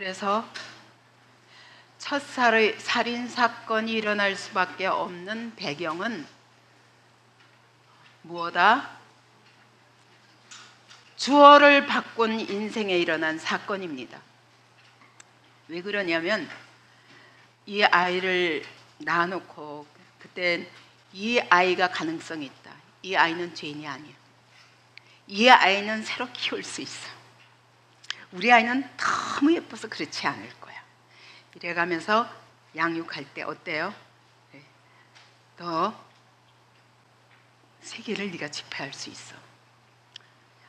그래서 첫 살인 사건이 일어날 수밖에 없는 배경은 무엇이다? 주어를 바꾼 인생에 일어난 사건입니다. 왜 그러냐면 이 아이를 낳아놓고 그때 이 아이가 가능성이 있다. 이 아이는 죄인이 아니야. 이 아이는 새로 키울 수 있어. 우리 아이는 너무 예뻐서 그렇지 않을 거야. 이래가면서 양육할 때 어때요? 너 세계를 네가 지배할 수 있어.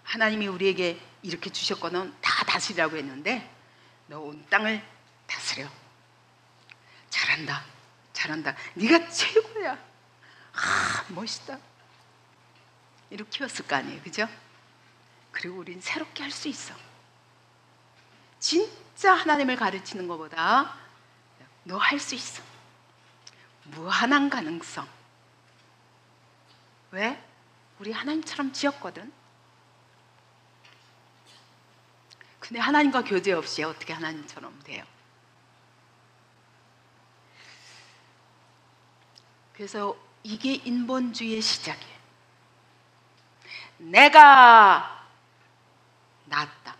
하나님이 우리에게 이렇게 주셨거든 다 다스리라고 했는데 너 온 땅을 다스려. 잘한다. 잘한다. 네가 최고야. 아, 멋있다. 이렇게 키웠을 거 아니에요. 그죠? 그리고 우린 새롭게 할 수 있어. 진짜 하나님을 가르치는 것보다 너 할 수 있어. 무한한 가능성. 왜? 우리 하나님처럼 지었거든. 근데 하나님과 교제 없이 어떻게 하나님처럼 돼요? 그래서 이게 인본주의의 시작이에요. 내가 낫다.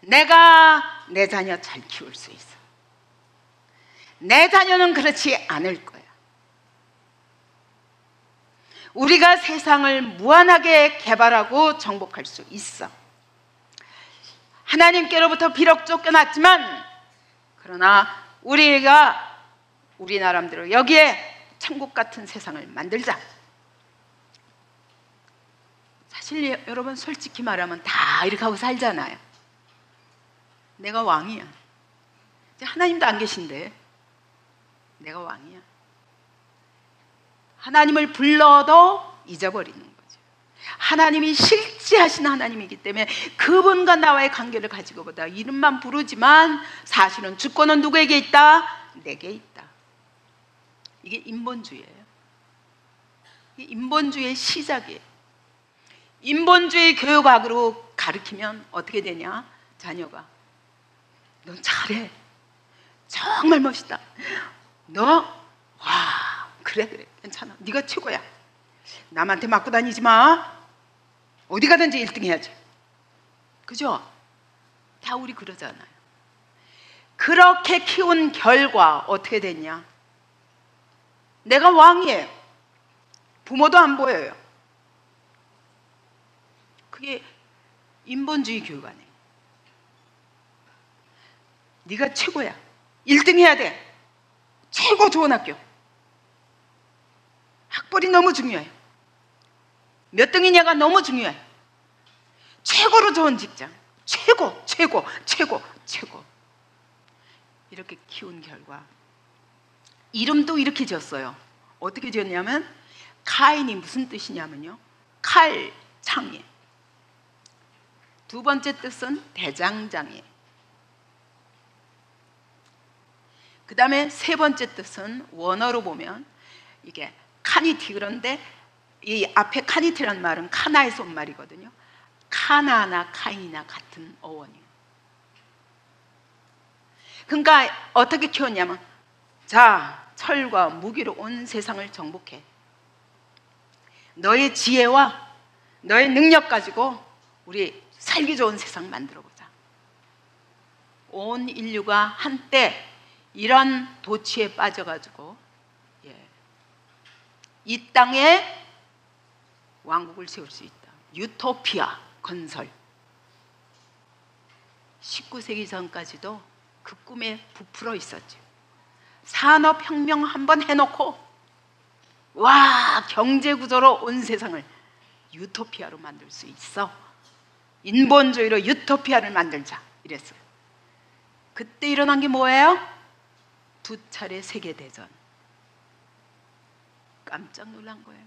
내가 내 자녀 잘 키울 수 있어. 내 자녀는 그렇지 않을 거야. 우리가 세상을 무한하게 개발하고 정복할 수 있어. 하나님께로부터 비록 쫓겨났지만 그러나 우리가 우리 나름대로 여기에 천국 같은 세상을 만들자. 사실 여러분 솔직히 말하면 다 이렇게 하고 살잖아요. 내가 왕이야. 하나님도 안 계신데 내가 왕이야. 하나님을 불러도 잊어버리는 거죠. 하나님이 실제하신 하나님이기 때문에 그분과 나와의 관계를 가지고 보다 이름만 부르지만 사실은 주권은 누구에게 있다? 내게 있다. 이게 인본주의예요. 이게 인본주의의 시작이에요. 인본주의 교육학으로 가르치면 어떻게 되냐? 자녀가 넌 잘해. 정말 멋있다. 너 와 그래 괜찮아. 네가 최고야. 남한테 맞고 다니지 마. 어디 가든지 1등 해야지. 그죠? 다 우리 그러잖아요. 그렇게 키운 결과 어떻게 됐냐? 내가 왕이에요. 부모도 안 보여요. 그게 인본주의 교육 아니에요. 네가 최고야. 1등 해야 돼. 최고 좋은 학교. 학벌이 너무 중요해. 몇 등이냐가 너무 중요해. 최고로 좋은 직장. 최고, 최고, 최고, 최고. 이렇게 키운 결과 이름도 이렇게 지었어요. 어떻게 지었냐면 카인이 무슨 뜻이냐면요. 칼, 창이. 두 번째 뜻은 대장장이. 그 다음에 세 번째 뜻은 원어로 보면 이게 카니티. 그런데 이 앞에 카니티라는 말은 카나에서 온 말이거든요. 카나나 카인이나 같은 어원이에요. 그러니까 어떻게 키웠냐면 자, 철과 무기로 온 세상을 정복해. 너의 지혜와 너의 능력 가지고 우리 살기 좋은 세상 만들어보자. 온 인류가 한때 이런 도취에 빠져가지고 이 땅에 왕국을 세울 수 있다. 유토피아 건설. 19세기 전까지도 그 꿈에 부풀어 있었죠. 산업혁명 한번 해놓고 와 경제구조로 온 세상을 유토피아로 만들 수 있어. 인본주의로 유토피아를 만들자 이랬어요. 그때 일어난 게 뭐예요? 2차례 세계대전. 깜짝 놀란 거예요.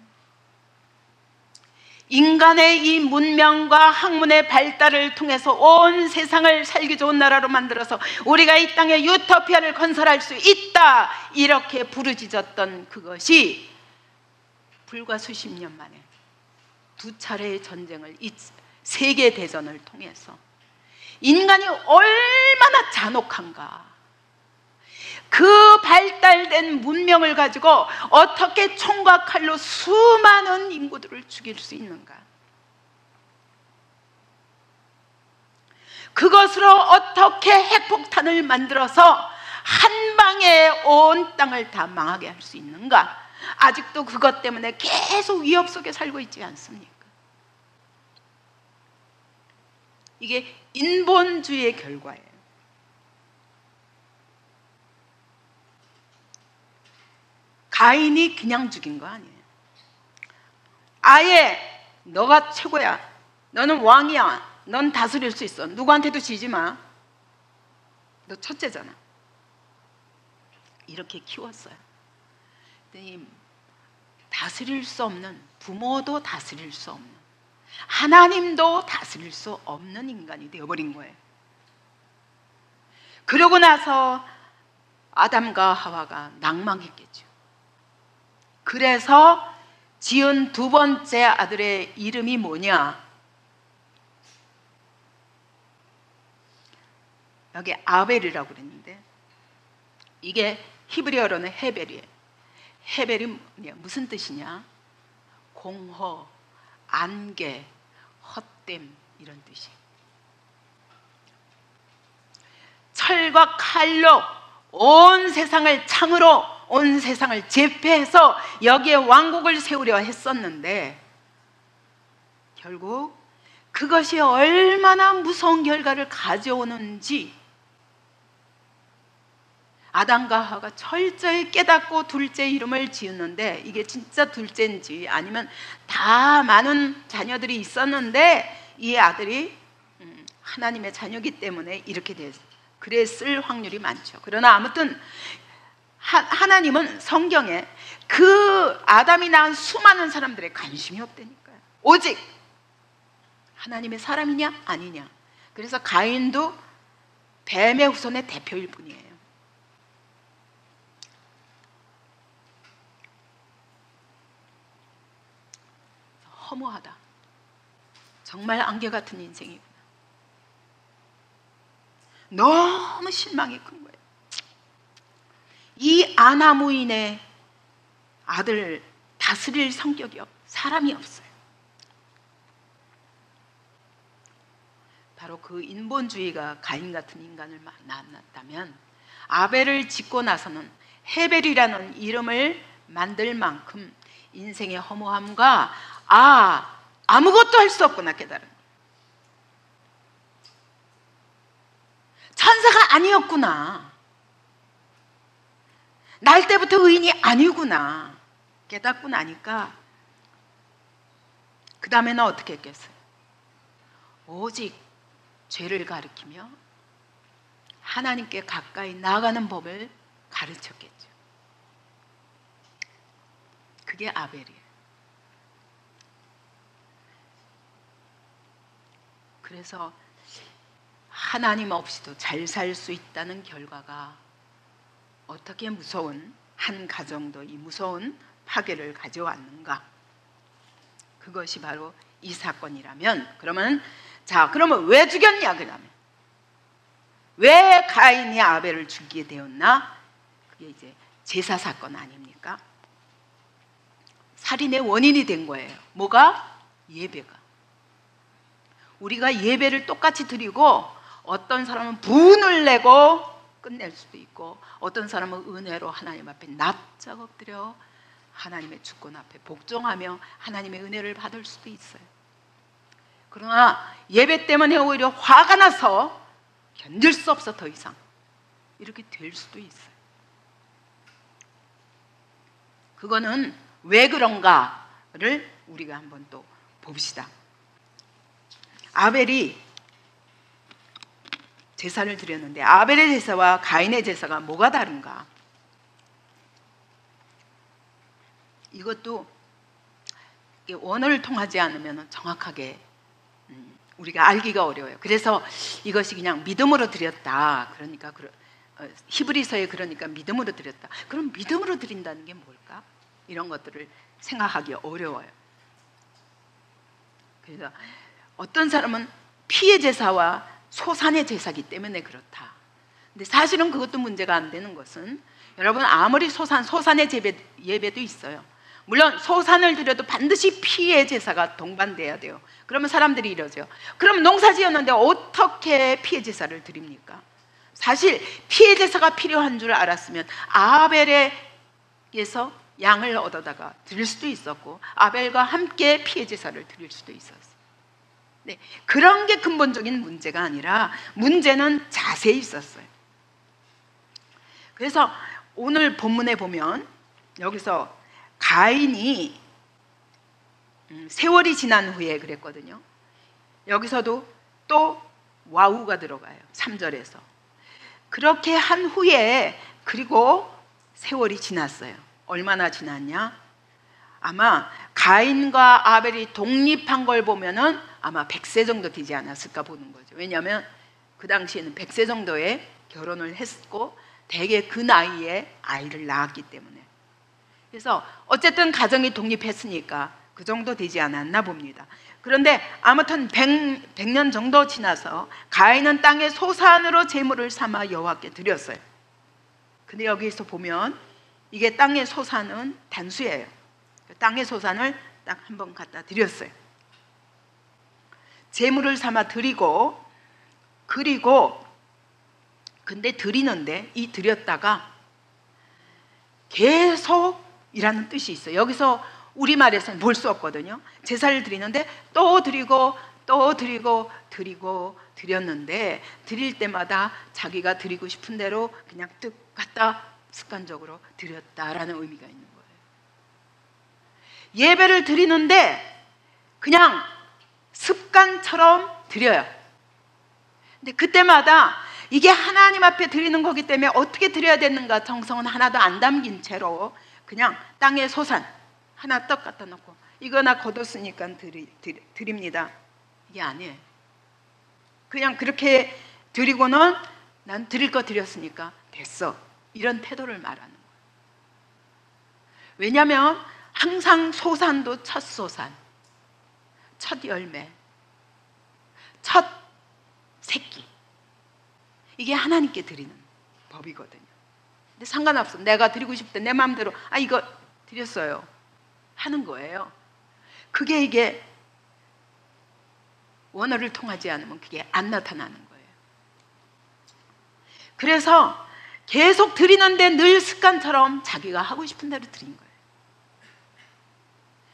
인간의 이 문명과 학문의 발달을 통해서 온 세상을 살기 좋은 나라로 만들어서 우리가 이 땅에 유토피아를 건설할 수 있다 이렇게 부르짖었던 그것이 불과 수십 년 만에 2차례의 전쟁을 이 세계대전을 통해서 인간이 얼마나 잔혹한가. 그 발달된 문명을 가지고 어떻게 총과 칼로 수많은 인구들을 죽일 수 있는가. 그것으로 어떻게 핵폭탄을 만들어서 한 방에 온 땅을 다 망하게 할 수 있는가. 아직도 그것 때문에 계속 위협 속에 살고 있지 않습니까? 이게 인본주의의 결과예요. 가인이 그냥 죽인 거 아니에요. 아예 너가 최고야, 너는 왕이야, 넌 다스릴 수 있어, 누구한테도 지지 마, 너 첫째잖아, 이렇게 키웠어요. 다스릴 수 없는, 부모도 다스릴 수 없는, 하나님도 다스릴 수 없는 인간이 되어버린 거예요. 그러고 나서 아담과 하와가 낭망했겠죠. 그래서 지은 두 번째 아들의 이름이 뭐냐? 여기 아벨이라고 그랬는데 이게 히브리어로는 헤벨이에요. 헤벨이 뭐냐? 무슨 뜻이냐? 공허, 안개, 헛됨, 이런 뜻이에요. 철과 칼로 온 세상을, 창으로 온 세상을 제패해서 여기에 왕국을 세우려 했었는데 결국 그것이 얼마나 무서운 결과를 가져오는지 아담과 하와가 철저히 깨닫고 둘째 이름을 지었는데, 이게 진짜 둘째인지 아니면 다 많은 자녀들이 있었는데 이 아들이 하나님의 자녀이기 때문에 이렇게 그랬을 확률이 많죠. 그러나 아무튼 하나님은 성경에 그 아담이 낳은 수많은 사람들에 관심이 없다니까요. 오직 하나님의 사람이냐 아니냐. 그래서 가인도 뱀의 후손의 대표일 뿐이에요. 허무하다. 정말 안개 같은 인생이구나. 너무 실망이 큰 거예요. 이 아나무인의 아들 다스릴 성격이 사람이 없어요. 바로 그 인본주의가 가인 같은 인간을 만났다면 아벨을 짓고 나서는 헤벨이라는 이름을 만들 만큼 인생의 허무함과 아무것도 할 수 없구나 깨달은 거예요. 천사가 아니었구나, 날 때부터 의인이 아니구나 깨닫고 나니까 그 다음에는 어떻게 했겠어요? 오직 죄를 가리키며 하나님께 가까이 나아가는 법을 가르쳤겠죠. 그게 아벨이에요. 그래서 하나님 없이도 잘 살 수 있다는 결과가 어떻게 무서운, 한 가정도 이 무서운 파괴를 가져왔는가. 그것이 바로 이 사건이라면, 그러면 왜 죽였냐? 그러면 왜 가인이 아벨을 죽이게 되었나? 그게 이제 제사 사건 아닙니까? 살인의 원인이 된 거예요. 뭐가? 예배가. 우리가 예배를 똑같이 드리고 어떤 사람은 분을 내고 끝낼 수도 있고 어떤 사람은 은혜로 하나님 앞에 납작 엎드려 하나님의 주권 앞에 복종하며 하나님의 은혜를 받을 수도 있어요. 그러나 예배 때문에 오히려 화가 나서 견딜 수 없어 더 이상 이렇게 될 수도 있어요. 그거는 왜 그런가를 우리가 한번 또 봅시다. 아벨이 제사를 드렸는데 아벨의 제사와 가인의 제사가 뭐가 다른가? 이것도 원어를 통하지 않으면 정확하게 우리가 알기가 어려워요. 그래서 이것이 그냥 믿음으로 드렸다. 그러니까 히브리서에 그러니까 믿음으로 드렸다. 그럼 믿음으로 드린다는 게 뭘까? 이런 것들을 생각하기 어려워요. 그래서 어떤 사람은 피의 제사와 소산의 제사기 때문에 그렇다. 근데 사실은 그것도 문제가 안 되는 것은, 여러분, 아무리 소산의 예배도 있어요. 물론 소산을 드려도 반드시 피의 제사가 동반돼야 돼요. 그러면 사람들이 이러죠. 그럼 농사 지었는데 어떻게 피의 제사를 드립니까? 사실 피의 제사가 필요한 줄 알았으면 아벨에게서 양을 얻어다가 드릴 수도 있었고, 아벨과 함께 피의 제사를 드릴 수도 있었어요. 네, 그런 게 근본적인 문제가 아니라 문제는 자세히 있었어요. 그래서 오늘 본문에 보면 여기서 가인이 세월이 지난 후에 그랬거든요. 여기서도 또 와우가 들어가요. 3절에서. 그렇게 한 후에, 그리고 세월이 지났어요. 얼마나 지났냐? 아마 가인과 아벨이 독립한 걸 보면은 아마 100세 정도 되지 않았을까 보는 거죠. 왜냐하면 그 당시에는 100세 정도에 결혼을 했고 대개 그 나이에 아이를 낳았기 때문에. 그래서 어쨌든 가정이 독립했으니까 그 정도 되지 않았나 봅니다. 그런데 아무튼 100년 정도 지나서 가인은 땅의 소산으로 제물을 삼아 여호와께 드렸어요. 근데 여기서 보면 이게 땅의 소산은 단수예요. 땅의 소산을 딱 한 번 갖다 드렸어요. 제물을 삼아 드리고, 그리고 근데 드리는데 이 드렸다가 계속이라는 뜻이 있어요. 여기서 우리말에서는 볼 수 없거든요. 제사를 드리는데 또 드리고 또 드리고 드렸는데, 드릴 때마다 자기가 드리고 싶은 대로 그냥 뜩 갖다 습관적으로 드렸다라는 의미가 있는 거예요. 예배를 드리는데 그냥 습관처럼 드려요. 근데 그때마다 이게 하나님 앞에 드리는 거기 때문에 어떻게 드려야 되는가 정성은 하나도 안 담긴 채로 그냥 땅에 소산 하나 떡 갖다 놓고 이거나 거뒀으니까 드립니다. 이게 아니에요. 그냥 그렇게 드리고는 난 드릴 거 드렸으니까 됐어, 이런 태도를 말하는 거예요. 왜냐하면 항상 소산도 첫 소산, 첫 열매, 첫 새끼, 이게 하나님께 드리는 법이거든요. 근데 상관없어, 내가 드리고 싶을 때 내 마음대로 이거 드렸어요 하는 거예요. 그게 이게 원어를 통하지 않으면 그게 안 나타나는 거예요. 그래서 계속 드리는데 늘 습관처럼 자기가 하고 싶은 대로 드린 거예요.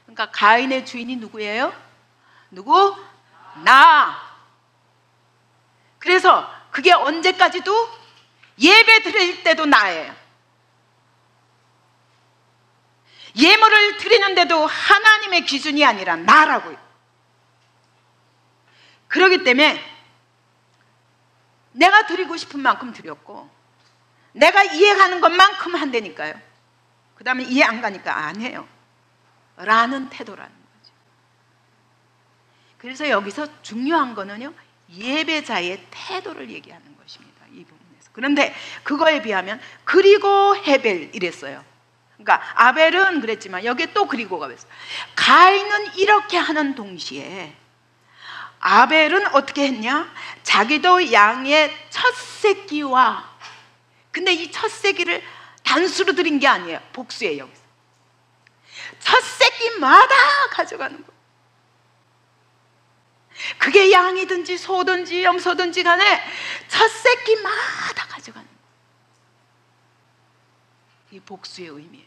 그러니까 가인의 주인이 누구예요? 누구? 나. 그래서 그게 언제까지도 예배 드릴 때도 나예요. 예물을 드리는데도 하나님의 기준이 아니라 나라고요. 그렇기 때문에 내가 드리고 싶은 만큼 드렸고 내가 이해가는 것만큼 한다니까요. 그 다음에 이해 안 가니까 안 해요 라는 태도라는 거죠. 그래서 여기서 중요한 거는요, 예배자의 태도를 얘기하는 것입니다, 이 부분에서. 그런데 그거에 비하면 그리고 헤벨 이랬어요. 그러니까 아벨은 그랬지만 여기에 또 그리고가 있어요. 가인은 이렇게 하는 동시에 아벨은 어떻게 했냐? 자기도 양의 첫 새끼와, 근데 이 첫 새끼를 단수로 드린 게 아니에요. 복수예요. 여기서 첫 새끼마다 가져가는 거예요. 그게 양이든지 소든지 염소든지 간에 첫 새끼마다 가져가는 거예요. 이 복수의 의미예요.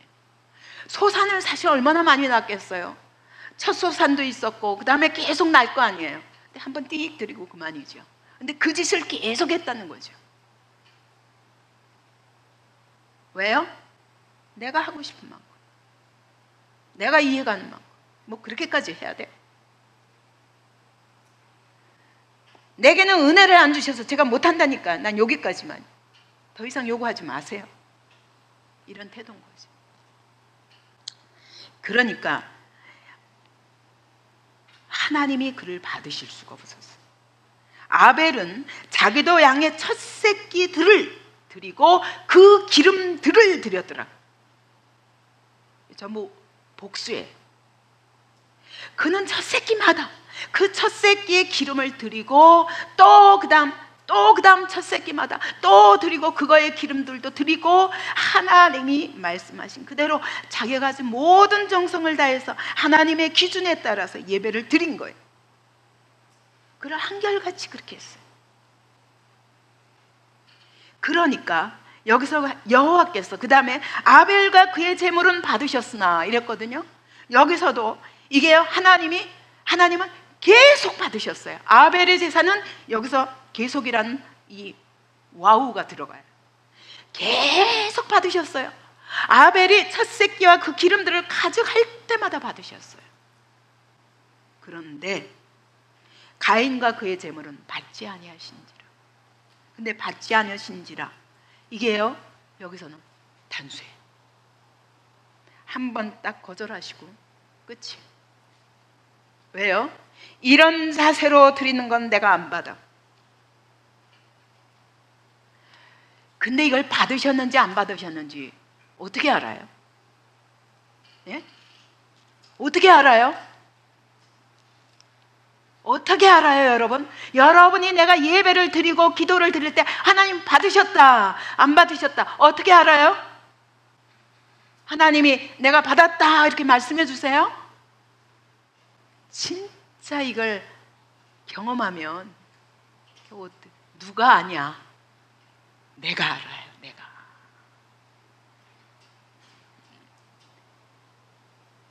소산을 사실 얼마나 많이 낳겠어요. 첫 소산도 있었고 그 다음에 계속 날 거 아니에요. 근데 한번 띡 드리고 그만이죠. 근데 그 짓을 계속 했다는 거죠. 왜요? 내가 하고 싶은 만큼, 내가 이해가는 만큼, 뭐 그렇게까지 해야 돼? 내게는 은혜를 안 주셔서 제가 못한다니까 난 여기까지만, 더 이상 요구하지 마세요, 이런 태도인 거죠. 그러니까 하나님이 그를 받으실 수가 없었어요. 아벨은 자기도 양의 첫 새끼들을 드리고 그 기름들을 드렸더라. 전부 복수예요. 그는 첫 새끼마다 그 첫 새끼의 기름을 드리고 또 그다음 첫 새끼마다 또 드리고 그거의 기름들도 드리고 하나님이 말씀하신 그대로 자기가 가진 모든 정성을 다해서 하나님의 기준에 따라서 예배를 드린 거예요. 그걸 한결같이 그렇게 했어요. 그러니까 여기서 여호와께서 그 다음에 아벨과 그의 제물은 받으셨으나 이랬거든요. 여기서도 이게 하나님은 계속 받으셨어요. 아벨의 제사는 여기서 계속이라는 이 와우가 들어가요. 계속 받으셨어요. 아벨이 첫 새끼와 그 기름들을 가져갈 때마다 받으셨어요. 그런데 가인과 그의 제물은 받지 아니하신지라. 근데 받지 아니하신지라 이게요, 여기서는 단수예요. 한 번 딱 거절하시고 끝이. 왜요? 이런 자세로 드리는 건 내가 안 받아. 근데 이걸 받으셨는지 안 받으셨는지 어떻게 알아요? 예? 어떻게 알아요? 어떻게 알아요, 여러분? 여러분이 내가 예배를 드리고 기도를 드릴 때 하나님 받으셨다, 안 받으셨다, 어떻게 알아요? 하나님이 내가 받았다 이렇게 말씀해 주세요. 진짜 이걸 경험하면 누가 아냐? 내가 알아요. 내가.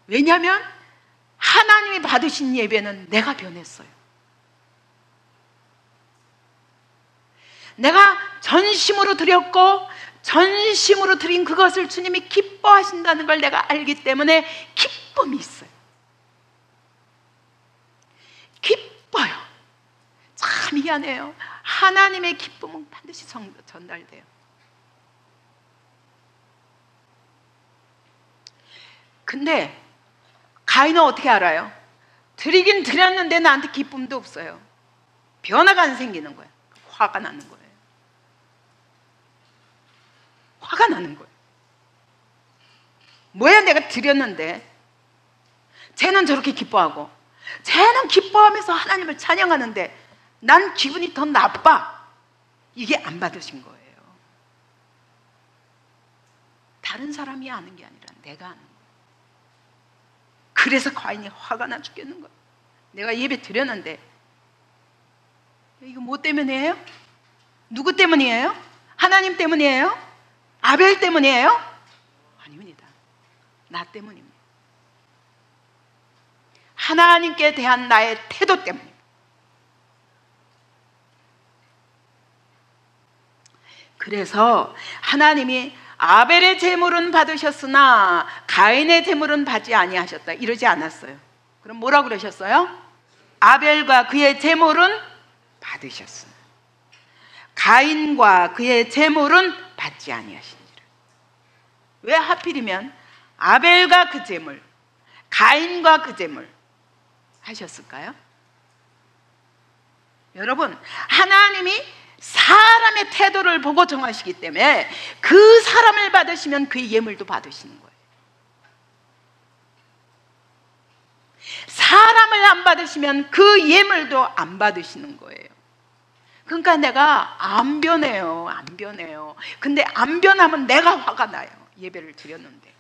왜냐하면 하나님이 받으신 예배는 내가 변했어요. 내가 전심으로 드렸고 전심으로 드린 그것을 주님이 기뻐하신다는 걸 내가 알기 때문에 기쁨이 있어요. 기뻐요. 참 미안해요. 하나님의 기쁨은 반드시 전달돼요. 근데 가인은 어떻게 알아요? 드리긴 드렸는데 나한테 기쁨도 없어요. 변화가 안 생기는 거예요. 화가 나는 거예요. 화가 나는 거예요. 뭐야, 내가 드렸는데 쟤는 저렇게 기뻐하고 쟤는 기뻐하면서 하나님을 찬양하는데 난 기분이 더 나빠. 이게 안 받으신 거예요. 다른 사람이 아는 게 아니라 내가 아는 거예요. 그래서 가인이 화가 나 죽겠는 거예요. 내가 예배 드렸는데 이거 뭐 때문이에요? 누구 때문이에요? 하나님 때문이에요? 아벨 때문이에요? 아닙니다. 나 때문입니다. 하나님께 대한 나의 태도 때문입니다. 그래서 하나님이 아벨의 제물은 받으셨으나 가인의 제물은 받지 아니하셨다 이러지 않았어요. 그럼 뭐라고 그러셨어요? 아벨과 그의 제물은 받으셨으나 가인과 그의 제물은 받지 아니하시니라. 왜 하필이면 아벨과 그 제물, 가인과 그 제물 하셨을까요? 여러분, 하나님이 사람의 태도를 보고 정하시기 때문에 그 사람을 받으시면 그의 예물도 받으시는 거예요. 사람을 안 받으시면 그 예물도 안 받으시는 거예요. 그러니까 내가 안 변해요. 안 변해요. 근데 안 변하면 내가 화가 나요. 예배를 드렸는데.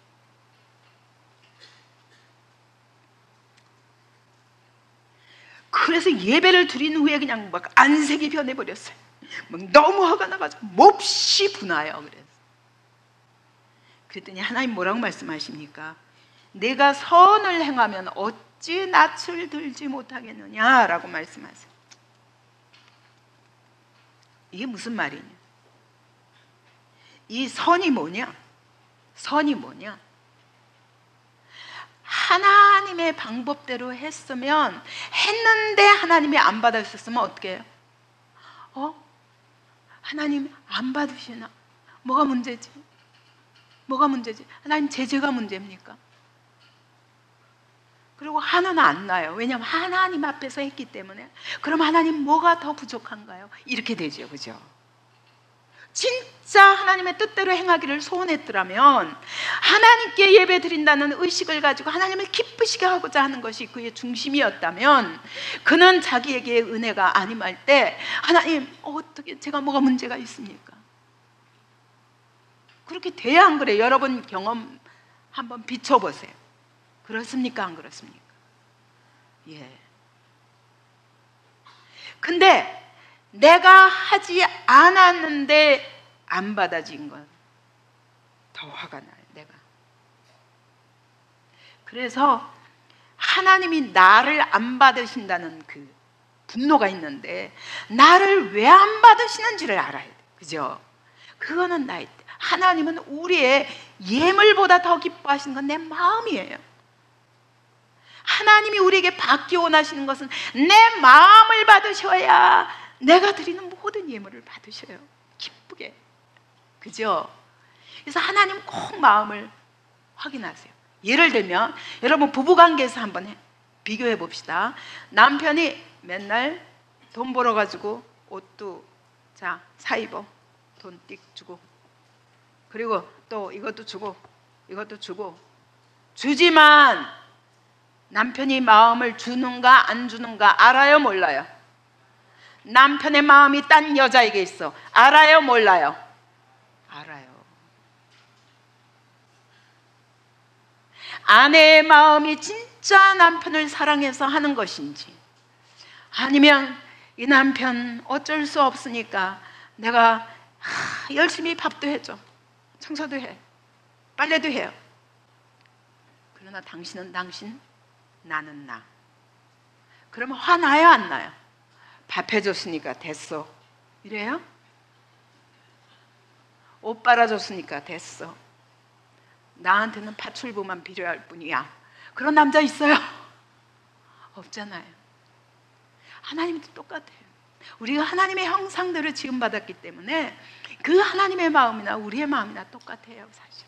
그래서 예배를 드린 후에 그냥 막 안색이 변해버렸어요. 막 너무 화가 나가지고 몹시 분하여. 그랬더니 하나님 뭐라고 말씀하십니까? 내가 선을 행하면 어찌 낯을 들지 못하겠느냐라고 말씀하세요. 이게 무슨 말이냐? 이 선이 뭐냐? 선이 뭐냐? 하나님의 방법대로 했는데 하나님이 안 받으셨으면 어떻게 해요? 하나님 안 받으시나? 뭐가 문제지? 뭐가 문제지? 하나님 제재가 문제입니까? 그리고 하나는 안 나요. 왜냐하면 하나님 앞에서 했기 때문에. 그럼 하나님 뭐가 더 부족한가요? 이렇게 되죠, 그죠? 진짜 하나님의 뜻대로 행하기를 소원했더라면 하나님께 예배 드린다는 의식을 가지고 하나님을 기쁘시게 하고자 하는 것이 그의 중심이었다면 그는 자기에게 은혜가 안 임할 때 하나님 어떻게 제가 뭐가 문제가 있습니까? 그렇게 돼야 안 그래요? 여러분 경험 한번 비춰보세요. 그렇습니까? 안 그렇습니까? 예. 근데 내가 하지 않았는데 안 받아진 건 더 화가 나요. 내가. 그래서 하나님이 나를 안 받으신다는 그 분노가 있는데 나를 왜 안 받으시는지를 알아야 돼. 그죠? 그거는 나의 뜻. 하나님은 우리의 예물보다 더 기뻐하시는 건 내 마음이에요. 하나님이 우리에게 받기 원하시는 것은 내 마음을 받으셔야 내가 드리는 모든 예물을 받으셔요. 기쁘게. 그죠? 그래서 하나님 꼭 마음을 확인하세요. 예를 들면 여러분 부부관계에서 한번 비교해 봅시다. 남편이 맨날 돈 벌어가지고 옷도 자 사 입어, 돈 띡 주고, 그리고 또 이것도 주고 이것도 주고, 주지만 남편이 마음을 주는가 안 주는가 알아요 몰라요? 남편의 마음이 딴 여자에게 있어. 알아요 몰라요? 알아요. 아내의 마음이 진짜 남편을 사랑해서 하는 것인지, 아니면 이 남편 어쩔 수 없으니까 내가 열심히 밥도 해줘, 청소도 해, 빨래도 해요. 그러나 당신은 당신, 나는 나. 그러면 화나요 안 나요? 밥 해줬으니까 됐어 이래요? 옷 빨아줬으니까 됐어, 나한테는 파출부만 필요할 뿐이야, 그런 남자 있어요? 없잖아요. 하나님도 똑같아요. 우리가 하나님의 형상대로 지음받았기 때문에 그 하나님의 마음이나 우리의 마음이나 똑같아요. 사실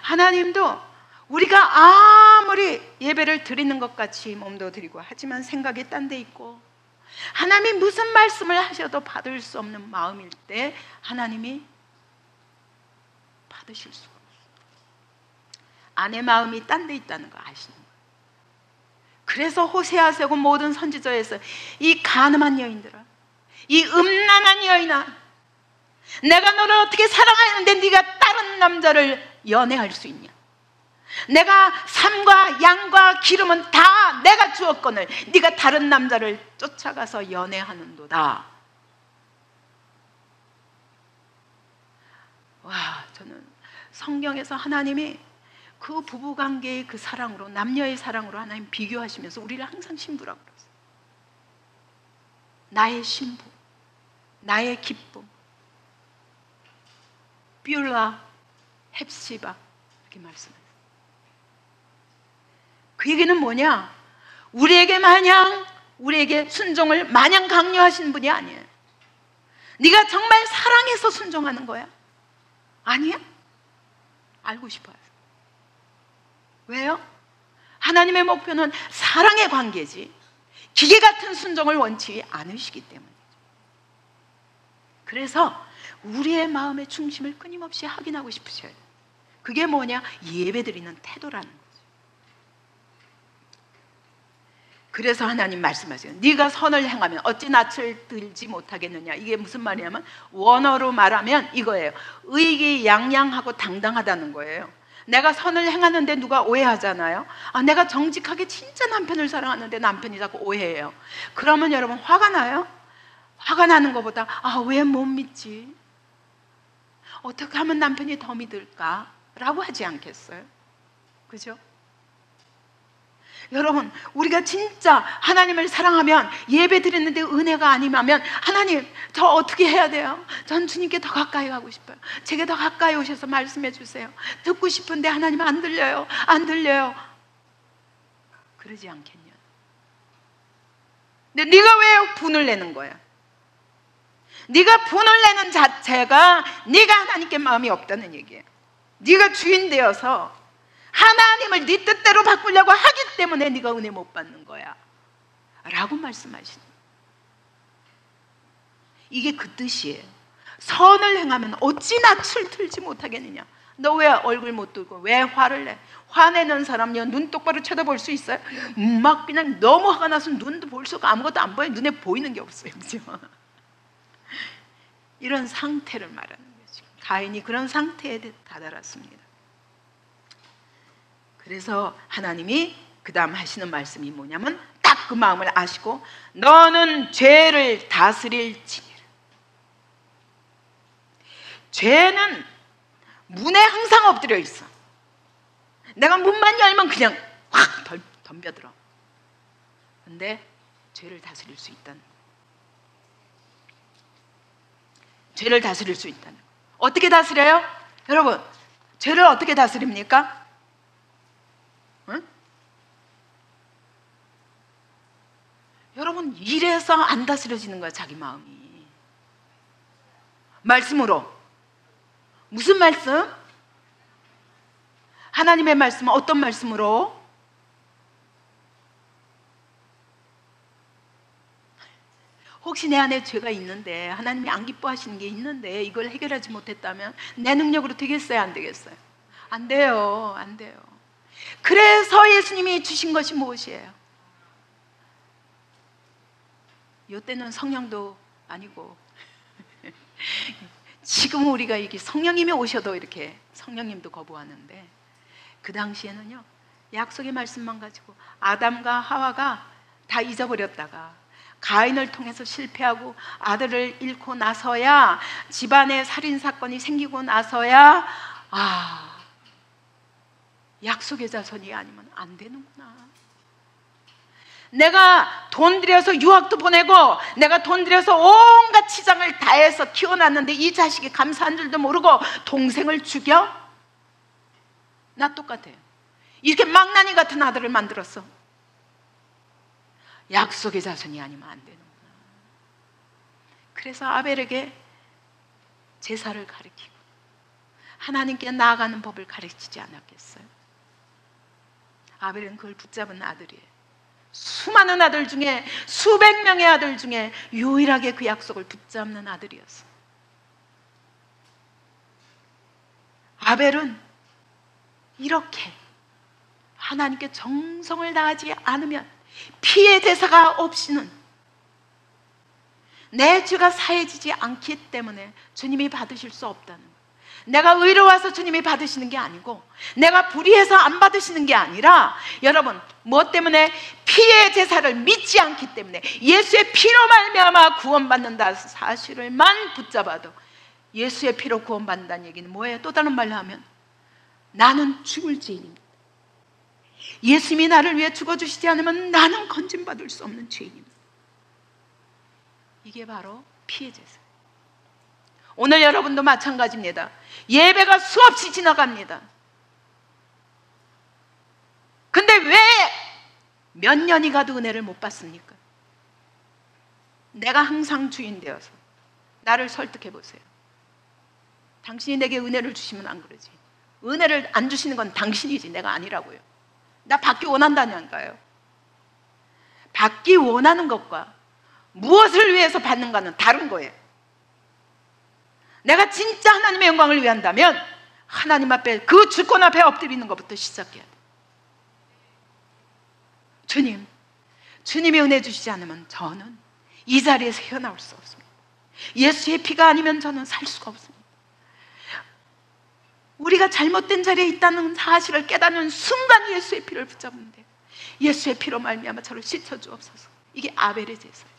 하나님도 우리가 아무리 예배를 드리는 것 같이 몸도 드리고 하지만 생각이 딴 데 있고, 하나님이 무슨 말씀을 하셔도 받을 수 없는 마음일 때 하나님이 받으실 수가 없어요. 아내 마음이 딴 데 있다는 거 아시는 거예요. 그래서 호세아서고 모든 선지자에서 이 가늠한 여인들아, 이 음란한 여인아, 내가 너를 어떻게 사랑하는데 네가 다른 남자를 연애할 수 있냐? 내가 삶과 양과 기름은 다 내가 주었거늘 네가 다른 남자를 쫓아가서 연애하는도다. 와, 저는 성경에서 하나님이 그 부부관계의 그 사랑으로, 남녀의 사랑으로 하나님 비교하시면서 우리를 항상 신부라고 그랬어요. 나의 신부, 나의 기쁨, 뷰라, 헵시바, 이렇게 말씀해요. 그 얘기는 뭐냐? 우리에게 순종을 마냥 강요하시는 분이 아니에요. 네가 정말 사랑해서 순종하는 거야? 아니야? 알고 싶어요. 왜요? 하나님의 목표는 사랑의 관계지 기계 같은 순종을 원치 않으시기 때문이죠. 그래서 우리의 마음의 중심을 끊임없이 확인하고 싶으셔요. 그게 뭐냐? 예배드리는 태도라는 거죠. 그래서 하나님 말씀하세요. 네가 선을 행하면 어찌 낯을 들지 못하겠느냐. 이게 무슨 말이냐면 원어로 말하면 이거예요. 의기양양하고 당당하다는 거예요. 내가 선을 행하는데 누가 오해하잖아요. 내가 정직하게 진짜 남편을 사랑하는데 남편이 자꾸 오해해요. 그러면 여러분 화가 나요? 화가 나는 것보다 왜 못 믿지? 어떻게 하면 남편이 더 믿을까? 라고 하지 않겠어요? 그죠? 여러분, 우리가 진짜 하나님을 사랑하면 예배 드리는데 은혜가 안 임하면 하나님, 저 어떻게 해야 돼요? 전 주님께 더 가까이 가고 싶어요. 제게 더 가까이 오셔서 말씀해 주세요. 듣고 싶은데 하나님 안 들려요. 안 들려요. 그러지 않겠냐? 근데 네가 왜 분을 내는 거야? 네가 분을 내는 자체가 네가 하나님께 마음이 없다는 얘기예요. 네가 주인 되어서 하나님을 네 뜻대로 바꾸려고 하기 때문에 네가 은혜 못 받는 거야 라고 말씀하시는 거예요. 이게 그 뜻이에요. 선을 행하면 어찌 낯을 들지 못하겠느냐. 너 왜 얼굴 못 들고 왜 화를 내? 화내는 사람이요 눈 똑바로 쳐다볼 수 있어요? 막 그냥 너무 화가 나서 눈도 볼 수가 아무것도 안 보여. 눈에 보이는 게 없어요. 그죠? 이런 상태를 말하는 거죠. 가인이 그런 상태에 다다랐습니다. 그래서 하나님이 그 다음 하시는 말씀이 뭐냐면 딱 그 마음을 아시고 너는 죄를 다스릴지니라. 죄는 문에 항상 엎드려 있어. 내가 문만 열면 그냥 확 덤벼들어. 근데 죄를 다스릴 수 있다는 거. 죄를 다스릴 수 있다는 거. 어떻게 다스려요? 여러분, 죄를 어떻게 다스립니까? 응? 여러분, 이래서 안 다스려지는 거야, 자기 마음이. 말씀으로. 무슨 말씀? 하나님의 말씀은 어떤 말씀으로? 혹시 내 안에 죄가 있는데 하나님이 안 기뻐하시는 게 있는데 이걸 해결하지 못했다면 내 능력으로 되겠어요? 안 되겠어요? 안 돼요. 안 돼요. 그래서 예수님이 주신 것이 무엇이에요? 이때는 성령도 아니고 지금 우리가 이게 성령님이 오셔도 이렇게 성령님도 거부하는데 그 당시에는요 약속의 말씀만 가지고 아담과 하와가 다 잊어버렸다가 가인을 통해서 실패하고 아들을 잃고 나서야 집안에 살인사건이 생기고 나서야 약속의 자손이 아니면 안 되는구나. 내가 돈 들여서 유학도 보내고 내가 돈 들여서 온갖 치장을 다해서 키워놨는데 이 자식이 감사한 줄도 모르고 동생을 죽여? 나 똑같아요. 이렇게 망나니 같은 아들을 만들었어. 약속의 자손이 아니면 안 되는구나. 그래서 아벨에게 제사를 가르치고 하나님께 나아가는 법을 가르치지 않았겠어요? 아벨은 그걸 붙잡은 아들이에요. 수많은 아들 중에 수백 명의 아들 중에 유일하게 그 약속을 붙잡는 아들이었어요. 아벨은 이렇게 하나님께 정성을 다하지 않으면 피의 대사가 없이는 내 죄가 사해지지 않기 때문에 주님이 받으실 수 없다는 거예요. 내가 의로워서 주님이 받으시는 게 아니고 내가 불의해서 안 받으시는 게 아니라 여러분 뭐 때문에 피의 제사를 믿지 않기 때문에 예수의 피로 말미암아 구원받는다 사실을만 붙잡아도 예수의 피로 구원받는다는 얘기는 뭐예요? 또 다른 말로 하면 나는 죽을 죄인입니다. 예수님이 나를 위해 죽어주시지 않으면 나는 건진받을 수 없는 죄인입니다. 이게 바로 피의 제사. 오늘 여러분도 마찬가지입니다. 예배가 수없이 지나갑니다. 근데 왜 몇 년이 가도 은혜를 못 받습니까? 내가 항상 주인 되어서 나를 설득해 보세요. 당신이 내게 은혜를 주시면 안 그러지. 은혜를 안 주시는 건 당신이지 내가 아니라고요. 나 받기 원한다니까요. 받기 원하는 것과 무엇을 위해서 받는가는 다른 거예요. 내가 진짜 하나님의 영광을 위한다면 하나님 앞에 그 주권 앞에 엎드리는 것부터 시작해야 돼. 주님이 은혜 주시지 않으면 저는 이 자리에서 헤어나올 수 없습니다. 예수의 피가 아니면 저는 살 수가 없습니다. 우리가 잘못된 자리에 있다는 사실을 깨닫는 순간 예수의 피를 붙잡는데 예수의 피로 말미암아 저를 씻어주옵소서. 이게 아벨의 제사예요.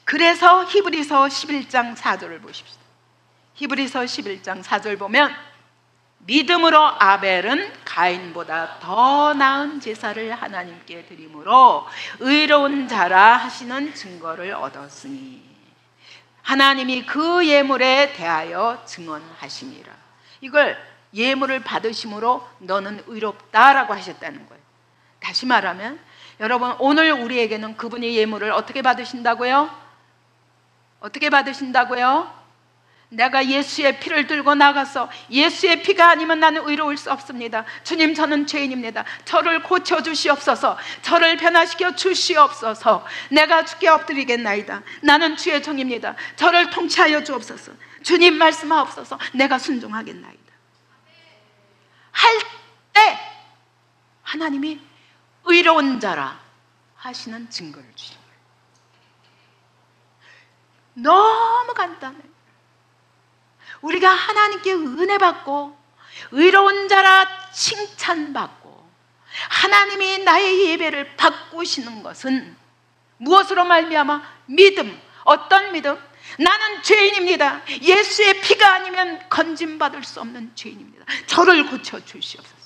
그래서 히브리서 11장 4절을 보십시오. 히브리서 11장 4절 보면 믿음으로 아벨은 가인보다 더 나은 제사를 하나님께 드림으로 의로운 자라 하시는 증거를 얻었으니 하나님이 그 예물에 대하여 증언하심이라. 이걸 예물을 받으심으로 너는 의롭다라고 하셨다는 거예요. 다시 말하면 여러분 오늘 우리에게는 그분이 예물을 어떻게 받으신다고요? 어떻게 받으신다고요? 내가 예수의 피를 들고 나가서 예수의 피가 아니면 나는 의로울 수 없습니다. 주님, 저는 죄인입니다. 저를 고쳐주시옵소서. 저를 변화시켜 주시옵소서. 내가 주께 엎드리겠나이다. 나는 주의 종입니다. 저를 통치하여 주옵소서. 주님 말씀하옵소서. 내가 순종하겠나이다. 할 때 하나님이 의로운 자라 하시는 증거를 주신 거예요. 너무 간단해요. 우리가 하나님께 은혜 받고 의로운 자라 칭찬받고 하나님이 나의 예배를 바꾸시는 것은 무엇으로 말미암아? 믿음. 어떤 믿음? 나는 죄인입니다. 예수의 피가 아니면 건짐받을 수 없는 죄인입니다. 저를 고쳐 주시옵소서.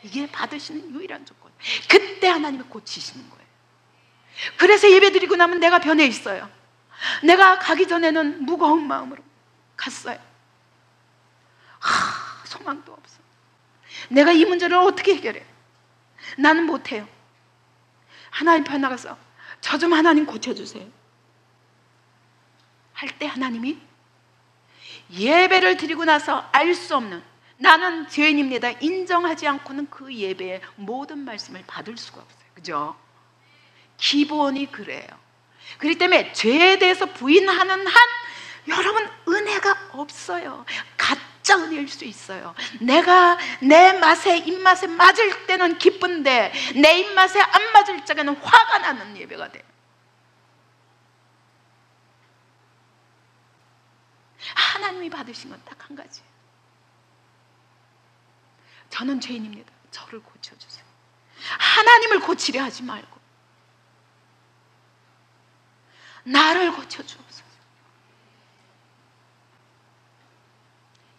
이게 받으시는 유일한 조건. 그때 하나님이 고치시는 거예요. 그래서 예배 드리고 나면 내가 변해 있어요. 내가 가기 전에는 무거운 마음으로 갔어요. 소망도 없어. 내가 이 문제를 어떻게 해결해? 나는 못해요. 하나님 편에 나가서 저 좀 하나님 고쳐주세요 할 때 하나님이 예배를 드리고 나서 알 수 없는, 나는 죄인입니다 인정하지 않고는 그 예배의 모든 말씀을 받을 수가 없어요. 그죠? 기본이 그래요. 그렇기 때문에 죄에 대해서 부인하는 한 여러분 은혜가 없어요. 가짜 은혜일 수 있어요. 내가 내 맛에 입맛에 맞을 때는 기쁜데 내 입맛에 안 맞을 적에는 화가 나는 예배가 돼요. 하나님이 받으신 건 딱 한 가지. 저는 죄인입니다. 저를 고쳐주세요. 하나님을 고치려 하지 말고 나를 고쳐주옵소서.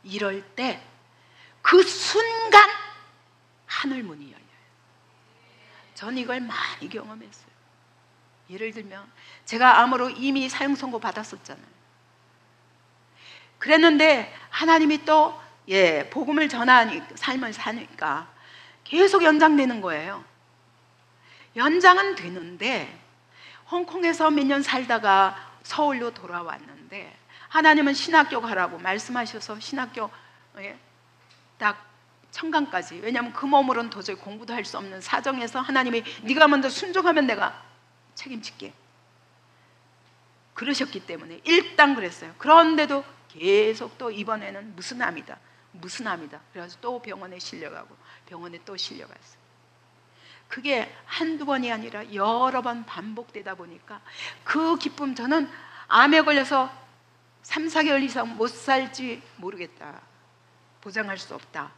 이럴 때 그 순간 하늘 문이 열려요. 전 이걸 많이 경험했어요. 예를 들면 제가 암으로 이미 사형 선고 받았었잖아요. 그랬는데 하나님이 또 복음을 전하니 삶을 사니까 계속 연장되는 거예요. 연장은 되는데 홍콩에서 몇 년 살다가 서울로 돌아왔는데 하나님은 신학교 가라고 말씀하셔서 신학교 딱 청강까지, 왜냐하면 그 몸으로는 도저히 공부도 할 수 없는 사정에서 하나님이 네가 먼저 순종하면 내가 책임질게 그러셨기 때문에 일단 그랬어요. 그런데도 계속 또 이번에는 무슨 암이다 그래서 또 병원에 실려가고 병원에 또 실려갔어요. 그게 한두 번이 아니라 여러 번 반복되다 보니까 그 기쁨, 저는 암에 걸려서 3, 4개월 이상 못 살지 모르겠다, 보장할 수 없다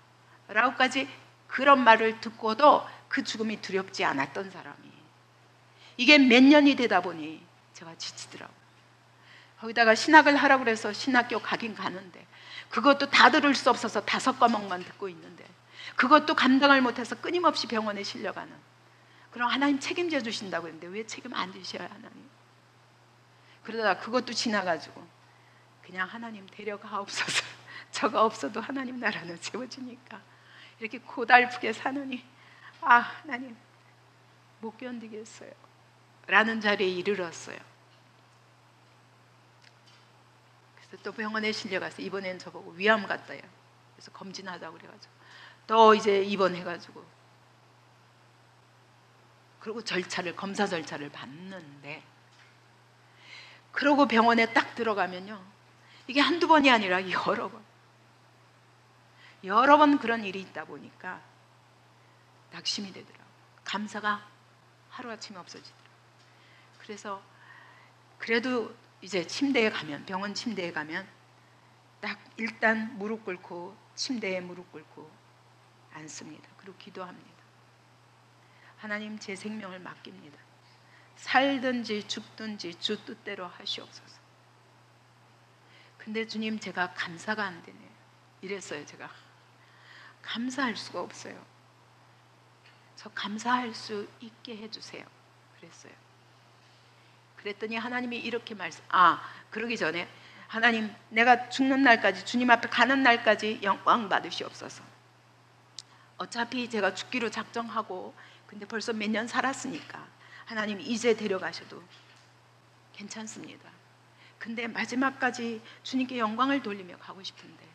라고까지 그런 말을 듣고도 그 죽음이 두렵지 않았던 사람이 이게 몇 년이 되다 보니 제가 지치더라고요. 거기다가 신학을 하라고 그래서 신학교 가긴 가는데 그것도 다 들을 수 없어서 5과목만 듣고 있는데 그것도 감당을 못해서 끊임없이 병원에 실려가는. 그럼 하나님 책임져 주신다고 했는데 왜 책임 안 지셔요 하나님? 그러다가 그것도 지나가지고 그냥 하나님 데려가옵소서. 저가 없어도 하나님 나라는 세워지니까 이렇게 고달프게 사느니 하나님 못 견디겠어요 라는 자리에 이르렀어요. 그래서 또 병원에 실려가서 이번엔 저보고 위암 같다요. 그래서 검진하자고 그래가지고 또 이제 입원해가지고 그리고 검사 절차를 받는데, 그러고 병원에 딱 들어가면요 이게 한두 번이 아니라 여러 번 그런 일이 있다 보니까 낙심이 되더라고요. 감사가 하루아침에 없어지더라고요. 그래서 그래도 이제 침대에 가면, 병원 침대에 가면 딱 일단 무릎 꿇고 침대에 무릎 꿇고 앉습니다. 그리고 기도합니다. 하나님, 제 생명을 맡깁니다. 살든지 죽든지 주 뜻대로 하시옵소서. 근데 주님, 제가 감사가 안 되네요. 이랬어요. 제가 감사할 수가 없어요. 저 감사할 수 있게 해주세요. 그랬어요. 그랬더니 하나님이 이렇게 그러기 전에 하나님, 내가 죽는 날까지, 주님 앞에 가는 날까지 영광 받으시옵소서. 어차피 제가 죽기로 작정하고 근데 벌써 몇 년 살았으니까 하나님 이제 데려가셔도 괜찮습니다. 근데 마지막까지 주님께 영광을 돌리며 가고 싶은데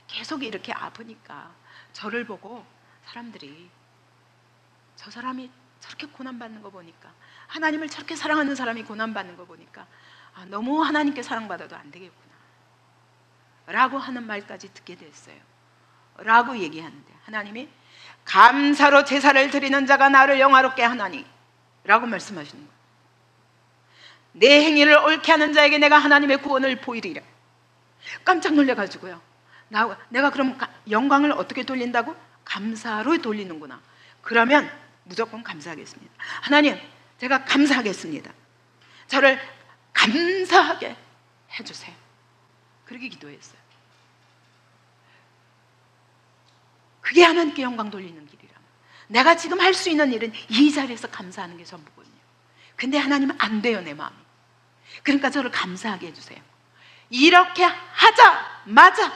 계속 이렇게 아프니까 저를 보고 사람들이 저 사람이 저렇게 고난받는 거 보니까, 하나님을 저렇게 사랑하는 사람이 고난받는 거 보니까 너무 하나님께 사랑받아도 안 되겠구나 라고 하는 말까지 듣게 됐어요. 라고 얘기하는데 하나님이 감사로 제사를 드리는 자가 나를 영화롭게 하나니 라고 말씀하시는 거예요. 내 행위를 옳게 하는 자에게 내가 하나님의 구원을 보이리라. 깜짝 놀래가지고요, 내가 그럼 영광을 어떻게 돌린다고? 감사로 돌리는구나. 그러면 무조건 감사하겠습니다. 하나님, 제가 감사하겠습니다. 저를 감사하게 해주세요. 그렇게 기도했어요. 그게 하나님께 영광 돌리는 길이라. 내가 지금 할 수 있는 일은 이 자리에서 감사하는 게 전부거든요. 근데 하나님은 안 돼요, 내 마음이. 그러니까 저를 감사하게 해주세요. 이렇게 하자마자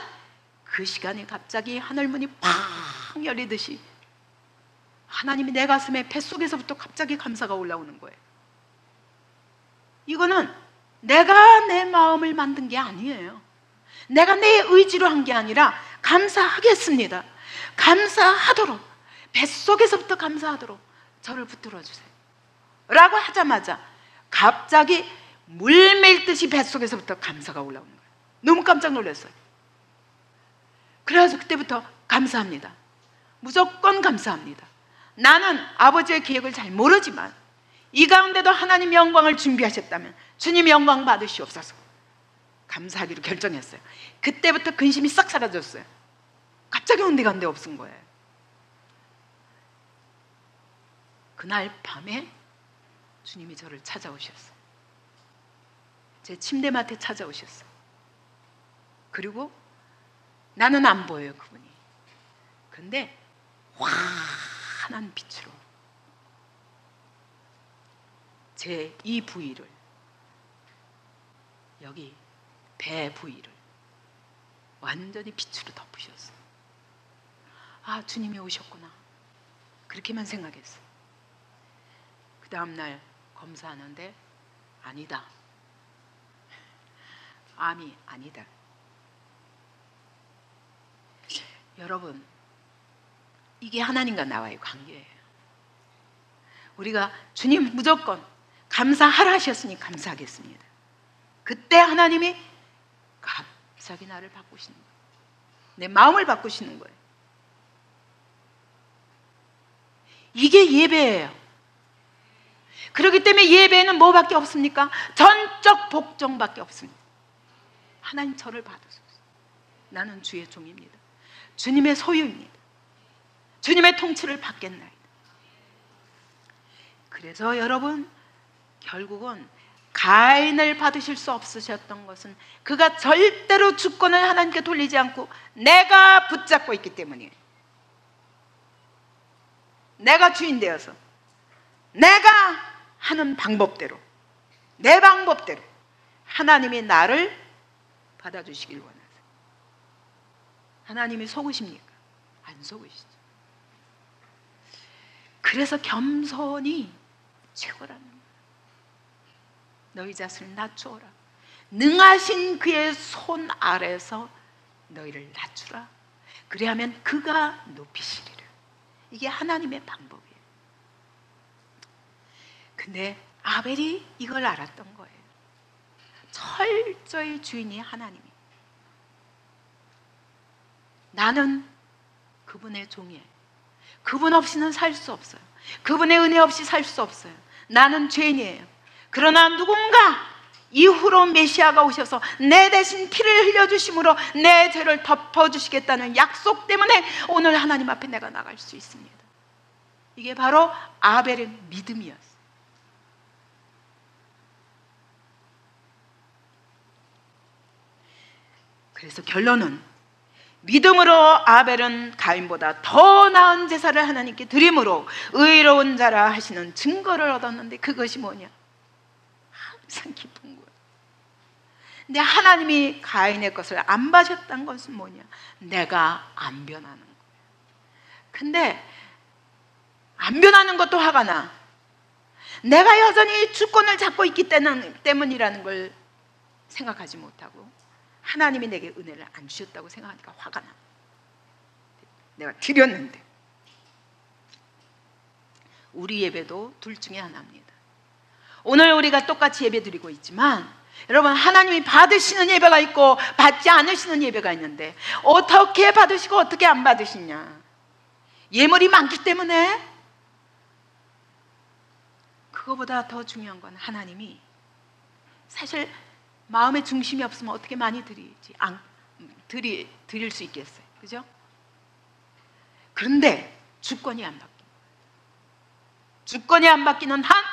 그 시간에 갑자기 하늘문이 팡 열리듯이 하나님이 내 가슴에 뱃속에서부터 갑자기 감사가 올라오는 거예요. 이거는 내가 내 마음을 만든 게 아니에요. 내가 내 의지로 한 게 아니라 감사하겠습니다. 감사하도록, 뱃속에서부터 감사하도록 저를 붙들어 주세요 라고 하자마자 갑자기 물 밀듯이 뱃속에서부터 감사가 올라오는 거예요. 너무 깜짝 놀랐어요. 그래서 그때부터 감사합니다. 무조건 감사합니다. 나는 아버지의 계획을 잘 모르지만 이 가운데도 하나님 영광을 준비하셨다면 주님 영광 받으시옵소서. 감사하기로 결정했어요. 그때부터 근심이 싹 사라졌어요. 갑자기 온데간데 없은 거예요. 그날 밤에 주님이 저를 찾아오셨어요. 제 침대맡에 찾아오셨어요. 그리고 나는 안 보여요, 그분이. 근데 환한 빛으로 제 이 부위를, 여기 배 부위를 완전히 빛으로 덮으셨어요. 아, 주님이 오셨구나. 그렇게만 생각했어요. 그 다음날 검사하는데 아니다. 암이 아니다. 여러분, 이게 하나님과 나와의 관계예요. 우리가 주님 무조건 감사하라 하셨으니 감사하겠습니다. 그때 하나님이 갑자기 나를 바꾸시는 거예요. 내 마음을 바꾸시는 거예요. 이게 예배예요. 그렇기 때문에 예배에는 뭐밖에 없습니까? 전적 복종밖에 없습니다. 하나님, 저를 받으소서. 나는 주의 종입니다. 주님의 소유입니다. 주님의 통치를 받겠나이다. 그래서 여러분, 결국은 가인을 받으실 수 없으셨던 것은 그가 절대로 주권을 하나님께 돌리지 않고 내가 붙잡고 있기 때문이에요. 내가 주인 되어서 내가 하는 방법대로, 내 방법대로 하나님이 나를 받아주시길 원하세요. 하나님이 속으십니까? 안 속으시죠. 그래서 겸손이 최고라는 거예요. 너희 자신을 낮추어라. 능하신 그의 손 아래서 너희를 낮추라. 그리하면 그가 높이시리라. 이게 하나님의 방법이에요. 근데 아벨이 이걸 알았던 거예요. 철저히 주인이 하나님이에요. 나는 그분의 종이에요. 그분 없이는 살 수 없어요. 그분의 은혜 없이 살 수 없어요. 나는 죄인이에요. 그러나 누군가 이후로 메시아가 오셔서 내 대신 피를 흘려주심으로 내 죄를 덮어주시겠다는 약속 때문에 오늘 하나님 앞에 내가 나갈 수 있습니다. 이게 바로 아벨의 믿음이었어요. 그래서 결론은 믿음으로 아벨은 가인보다 더 나은 제사를 하나님께 드림으로 의로운 자라 하시는 증거를 얻었는데 그것이 뭐냐? 항상 기쁜 거예요. 근데 하나님이 가인의 것을 안 봐셨던 것은 뭐냐? 내가 안 변하는 거예요. 근데 안 변하는 것도 화가 나. 내가 여전히 주권을 잡고 있기 때문이라는 걸 생각하지 못하고 하나님이 내게 은혜를 안 주셨다고 생각하니까 화가 나. 내가 드렸는데. 우리 예배도 둘 중에 하나입니다. 오늘 우리가 똑같이 예배 드리고 있지만 여러분, 하나님이 받으시는 예배가 있고 받지 않으시는 예배가 있는데 어떻게 받으시고 어떻게 안 받으시냐. 예물이 많기 때문에. 그거보다 더 중요한 건 하나님이 사실 마음의 중심이 없으면 어떻게 많이 드릴 수 있겠어요. 그죠? 그런데 주권이 안 바뀌는 거예요. 주권이 안 바뀌는 한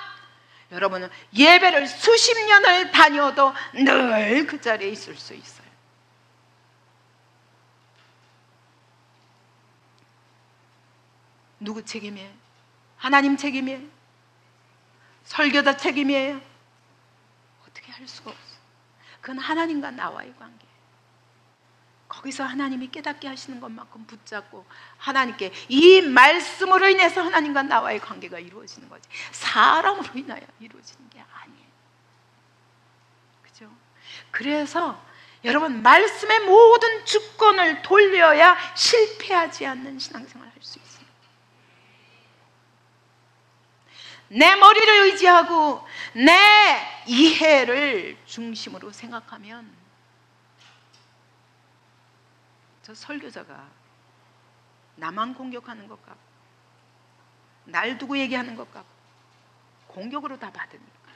여러분은 예배를 수십 년을 다녀도 늘 그 자리에 있을 수 있어요. 누구 책임이에요? 하나님 책임이에요? 설교자 책임이에요? 어떻게 할 수가 없어요. 그건 하나님과 나와의 관계예요. 거기서 하나님이 깨닫게 하시는 것만큼 붙잡고 하나님께 이 말씀으로 인해서 하나님과 나와의 관계가 이루어지는 거지, 사람으로 인하여 이루어지는 게 아니에요. 그죠? 그래서 여러분, 말씀의 모든 주권을 돌려야 실패하지 않는 신앙생활을 할 수 있어요. 내 머리를 의지하고 내 이해를 중심으로 생각하면 저 설교자가 나만 공격하는 것 같고 날 두고 얘기하는 것 같고 공격으로 다 받으니까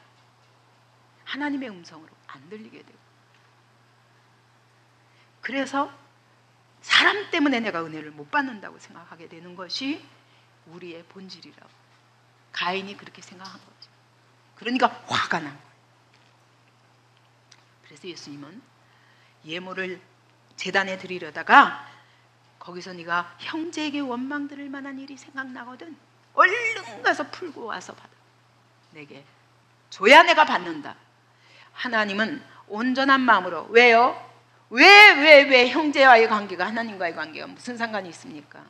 하나님의 음성으로 안 들리게 되고, 그래서 사람 때문에 내가 은혜를 못 받는다고 생각하게 되는 것이 우리의 본질이라고 가인이 그렇게 생각한 거죠. 그러니까 화가 난 거예요. 그래서 예수님은 예물을 제단에 드리려다가 거기서 네가 형제에게 원망 들을 만한 일이 생각나거든 얼른 가서 풀고 와서 받아. 내게 줘야 내가 받는다. 하나님은 온전한 마음으로, 왜요? 왜 형제와의 관계가 하나님과의 관계가 무슨 상관이 있습니까?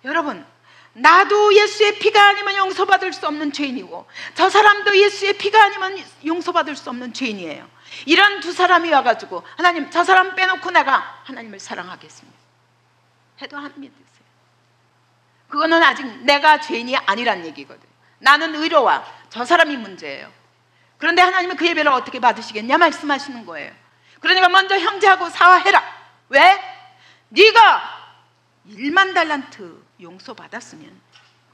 여러분, 나도 예수의 피가 아니면 용서받을 수 없는 죄인이고 저 사람도 예수의 피가 아니면 용서받을 수 없는 죄인이에요. 이런 두 사람이 와가지고 하나님, 저 사람 빼놓고 내가 하나님을 사랑하겠습니다 해도 안 믿으세요. 그거는 아직 내가 죄인이 아니란 얘기거든요. 나는 의로와 저 사람이 문제예요. 그런데 하나님은 그 예배를 어떻게 받으시겠냐 말씀하시는 거예요. 그러니까 먼저 형제하고 사화해라. 왜? 네가 1만 달란트 용서받았으면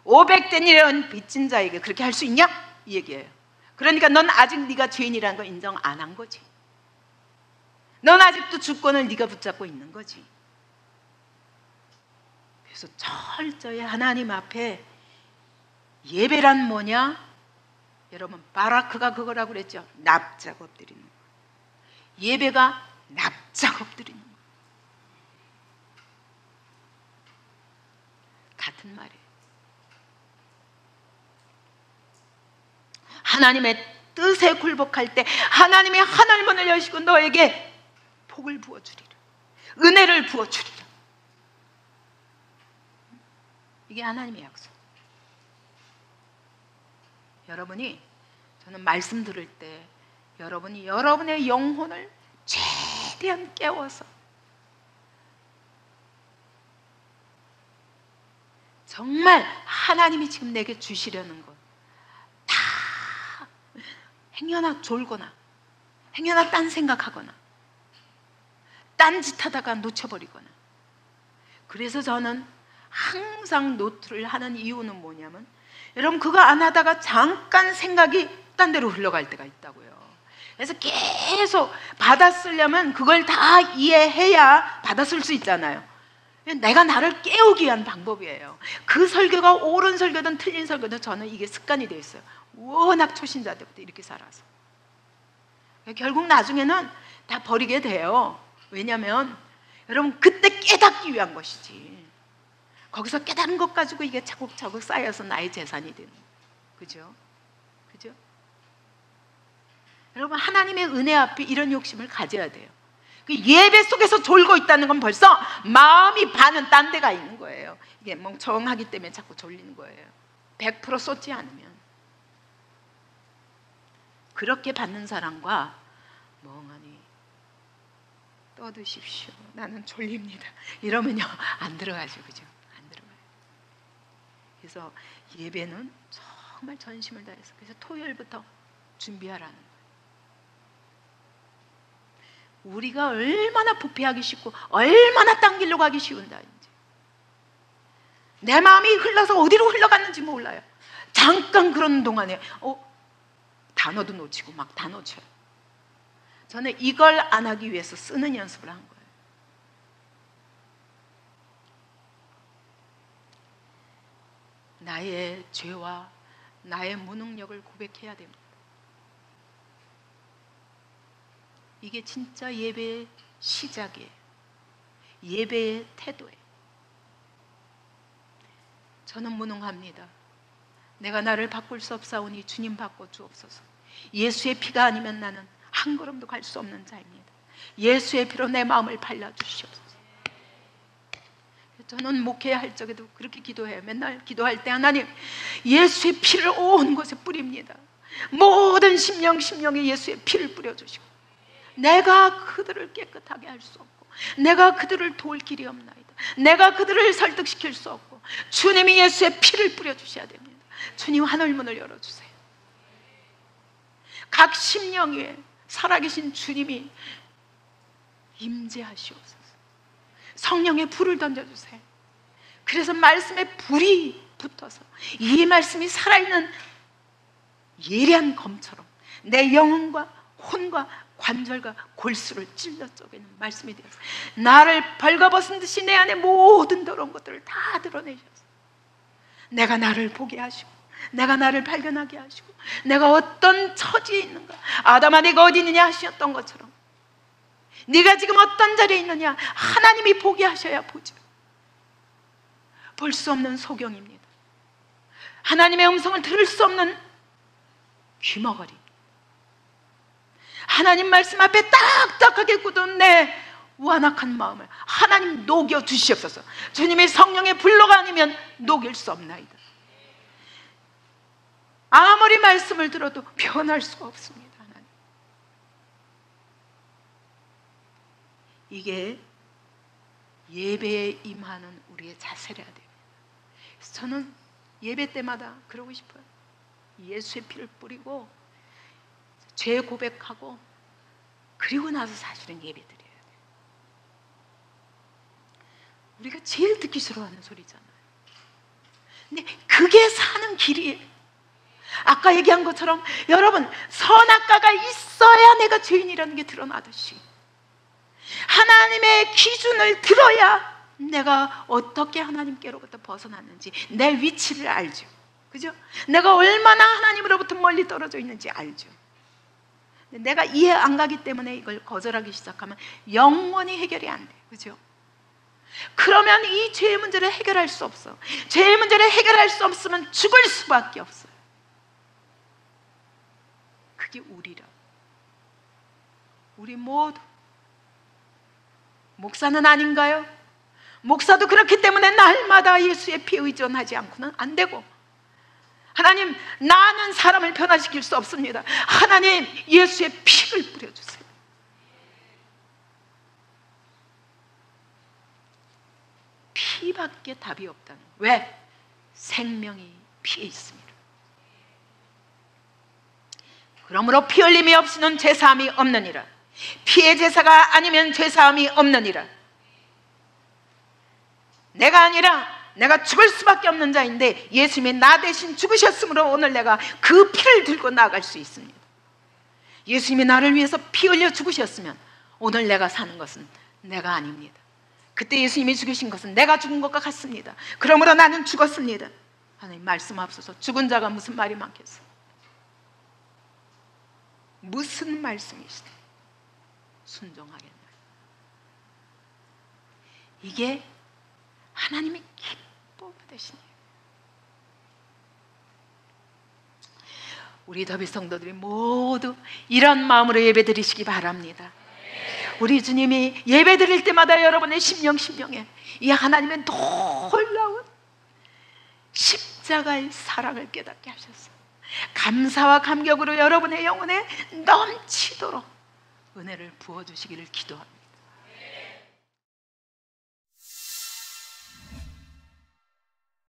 500데나리온 빚진 자에게 그렇게 할 수 있냐? 이 얘기예요. 그러니까 넌 아직 네가 죄인이라는 거 인정 안 한 거지. 넌 아직도 주권을 네가 붙잡고 있는 거지. 그래서 철저히 하나님 앞에 예배란 뭐냐? 여러분, 바라크가 그거라고 그랬죠. 납작 엎드리는 거. 예배가 납작 엎드리는 거. 같은 말이에요. 하나님의 뜻에 굴복할 때 하나님의 하늘문을 여시고 너에게 복을 부어주리라. 은혜를 부어주리라. 이게 하나님의 약속. 여러분이, 저는 말씀 들을 때 여러분이 여러분의 영혼을 최대한 깨워서 정말 하나님이 지금 내게 주시려는 것 다 행여나 졸거나 행여나 딴 생각하거나 딴짓 하다가 놓쳐버리거나. 그래서 저는 항상 노트를 하는 이유는 뭐냐면, 여러분, 그거 안 하다가 잠깐 생각이 딴 데로 흘러갈 때가 있다고요. 그래서 계속 받았으려면 그걸 다 이해해야 받았을 수 있잖아요. 내가 나를 깨우기 위한 방법이에요. 그 설교가 옳은 설교든 틀린 설교든 저는 이게 습관이 되어 있어요. 워낙 초신자 때부터 이렇게 살아서. 결국 나중에는 다 버리게 돼요. 왜냐하면 여러분, 그때 깨닫기 위한 것이지, 거기서 깨달은 것 가지고 이게 차곡차곡 쌓여서 나의 재산이 되는 거예요. 그죠? 그죠? 여러분, 하나님의 은혜 앞에 이런 욕심을 가져야 돼요. 예배 속에서 졸고 있다는 건 벌써 마음이 반은 딴 데가 있는 거예요. 이게 멍청하기 때문에 자꾸 졸리는 거예요. 100% 쏟지 않으면. 그렇게 받는 사람과 멍하니 떠드십시오. 나는 졸립니다. 이러면요 안 들어가죠, 그죠? 안 들어가요. 그래서 예배는 정말 전심을 다해서, 그래서 토요일부터 준비하라는 거예요. 우리가 얼마나 부패하기 쉽고 얼마나 딴 길로 가기 쉬운다는지. 내 마음이 흘러서 어디로 흘러갔는지 몰라요. 잠깐 그런 동안에 단어도 놓치고 막 다 놓쳐요. 저는 이걸 안 하기 위해서 쓰는 연습을 한 거예요. 나의 죄와 나의 무능력을 고백해야 됩니다. 이게 진짜 예배의 시작이에요. 예배의 태도예요. 저는 무능합니다. 내가 나를 바꿀 수 없사오니 주님 바꿔 주옵소서. 예수의 피가 아니면 나는 한 걸음도 갈 수 없는 자입니다. 예수의 피로 내 마음을 발라주시옵소서. 저는 목회할 적에도 그렇게 기도해요. 맨날 기도할 때 하나님, 예수의 피를 온 곳에 뿌립니다. 모든 심령에 예수의 피를 뿌려주시고, 내가 그들을 깨끗하게 할 수 없고, 내가 그들을 도울 길이 없나이다. 내가 그들을 설득시킬 수 없고, 주님이 예수의 피를 뿌려주셔야 됩니다. 주님, 하늘문을 열어주세요. 각 심령 위에 살아계신 주님이 임재하시옵소서. 성령의 불을 던져주세요. 그래서 말씀에 불이 붙어서 이 말씀이 살아있는 예리한 검처럼 내 영혼과 혼과 관절과 골수를 찔러 쪼개는 말씀이 되어서 나를 벌거벗은 듯이 내 안에 모든 더러운 것들을 다 드러내셔서 내가 나를 보게 하시고, 내가 나를 발견하게 하시고, 내가 어떤 처지에 있는가, 아담아 네가 어디 있느냐 하셨던 것처럼 네가 지금 어떤 자리에 있느냐 하나님이 보게 하셔야 보죠. 볼 수 없는 소경입니다. 하나님의 음성을 들을 수 없는 귀머거리. 하나님 말씀 앞에 딱딱하게 굳은 내 완악한 마음을 하나님 녹여 주시옵소서. 주님의 성령의 불로가 아니면 녹일 수 없나이다. 아무리 말씀을 들어도 변할 수가 없습니다. 하나님. 이게 예배에 임하는 우리의 자세라 됩니다. 그래서 저는 예배 때마다 그러고 싶어요. 예수의 피를 뿌리고 죄 고백하고, 그리고 나서 사실은 예배 드려야 돼요. 우리가 제일 듣기 싫어하는 소리잖아요. 근데 그게 사는 길이에요. 아까 얘기한 것처럼 여러분, 선악과가 있어야 내가 죄인이라는 게 드러나듯이 하나님의 기준을 들어야 내가 어떻게 하나님께로부터 벗어났는지 내 위치를 알죠. 그죠? 내가 얼마나 하나님으로부터 멀리 떨어져 있는지 알죠. 내가 이해 안 가기 때문에 이걸 거절하기 시작하면 영원히 해결이 안 돼요. 그죠? 그러면 이 죄의 문제를 해결할 수 없어. 죄의 문제를 해결할 수 없으면 죽을 수밖에 없어요. 그게 우리라. 우리 모두. 목사는 아닌가요? 목사도 그렇기 때문에 날마다 예수의 피에 의존하지 않고는 안 되고, 하나님, 나는 사람을 변화시킬 수 없습니다. 하나님, 예수의 피를 뿌려주세요. 피밖에 답이 없다는 거예요. 왜? 생명이 피에 있습니다. 그러므로 피 흘림이 없이는 죄사함이 없느니라. 피의 제사가 아니면 죄사함이 없느니라. 내가 아니라 내가 죽을 수밖에 없는 자인데 예수님이 나 대신 죽으셨으므로 오늘 내가 그 피를 들고 나아갈 수 있습니다. 예수님이 나를 위해서 피 흘려 죽으셨으면 오늘 내가 사는 것은 내가 아닙니다. 그때 예수님이 죽으신 것은 내가 죽은 것과 같습니다. 그러므로 나는 죽었습니다. 하나님 말씀하옵소서. 죽은 자가 무슨 말이 많겠어? 무슨 말씀이시대? 순종하겠나요? 이게 하나님이 기뻐 받으시네요. 우리 더비 성도들이 모두 이런 마음으로 예배드리시기 바랍니다. 우리 주님이 예배드릴 때마다 여러분의 심령에 이 하나님의 놀라운 십자가의 사랑을 깨닫게 하셔서 감사와 감격으로 여러분의 영혼에 넘치도록 은혜를 부어 주시기를 기도합니다.